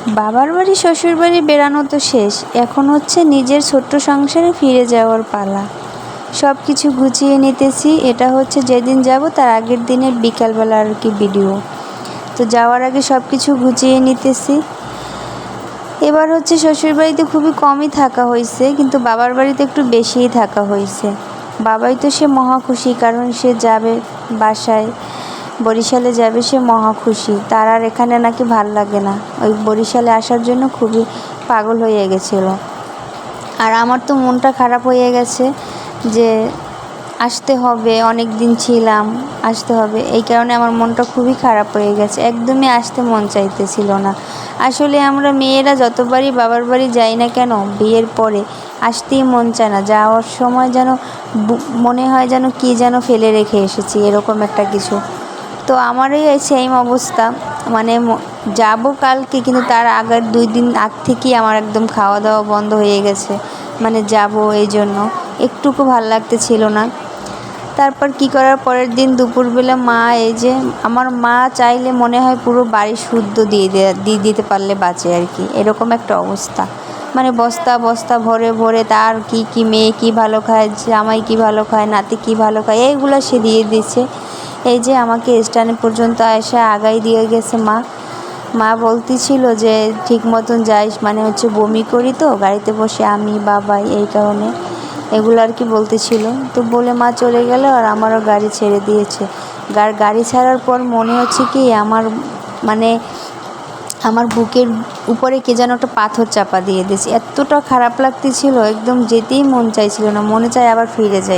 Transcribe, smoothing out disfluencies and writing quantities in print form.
বাবার বাড়ি শ্বশুর বাড়ি বেড়ানো তো শেষ, এখন হচ্ছে নিজের ছোট্ট সংসারে ফিরে যাওয়ার পালা। সব কিছু গুছিয়ে নিতেছি। এটা হচ্ছে যেদিন যাব তার আগের দিনের বিকালবেলা আর কি ভিডিও। তো যাওয়ার আগে সব কিছু গুছিয়ে নিতেছি। এবার হচ্ছে শ্বশুরবাড়িতে খুবই কমই থাকা হয়েছে, কিন্তু বাবার বাড়িতে একটু বেশিই থাকা হয়েছে। বাবাই তো সে মহা খুশি, কারণ সে যাবে বাসায়, বরিশালে যাবে, সে মহা খুশি। তার আর এখানে নাকি ভাল লাগে না, ওই বরিশালে আসার জন্য খুবই পাগল হয়ে গেছিলো। আর আমার তো মনটা খারাপ হয়ে গেছে যে আসতে হবে, অনেক দিন ছিলাম, আসতে হবে, এই কারণে আমার মনটা খুবই খারাপ হয়ে গেছে। একদমই আসতে মন চাইতেছিল না। আসলে আমরা মেয়েরা যতবারই বাবার বাড়ি যাই না কেন, বিয়ের পরে আসতেই মন চায় না। যাওয়ার সময় যেন মনে হয় যেন কী যেন ফেলে রেখে এসেছি, এরকম একটা কিছু। তো আমারই এই সেম অবস্থা, মানে যাব কালকে, কিন্তু তার আগের 2 দিন আগ থেকেই আমার একদম খাওয়া দাওয়া বন্ধ হয়ে গেছে। মানে যাব এই জন্য একটুকু ভাল লাগতেছিল না। তারপর কি করার, পরের দিন দুপুরবেলা মা, এই যে আমার মা চাইলে মনে হয় পুরো বাড়ি শুদ্ধ দিয়ে দিতে পারলে বাঁচে আর কি, এরকম একটা অবস্থা। মানে বস্তা বস্তা ভরে ভরে তার কি মেয়ে কি ভালো খায়, জামাই কি ভালো খায়, নাতি কি ভালো খায়, এইগুলো সে দিয়ে দিচ্ছে। এই যে আমাকে স্ট্যান্ড পর্যন্ত এসে আগাই দিয়ে গেছে মা বলতেছিল যে ঠিক মতন যাইস, মানে হচ্ছে বমি করি তো গাড়িতে বসে আমি বাবাই, এই কারণে এগুলো আর কি বলতেছিল। তো বলে মা চলে গেল, আর আমারও গাড়ি ছেড়ে দিয়েছে। গাড়ি ছাড়ার পর মনে হচ্ছে কি মানে আমার বুকের উপরে কে যেন একটা পাথর চাপা দিয়ে দিয়েছে। এতটা খারাপ লাগতেছিল, একদম যেতেই মন চাইছিল না, মনে চায় আবার ফিরে যাই।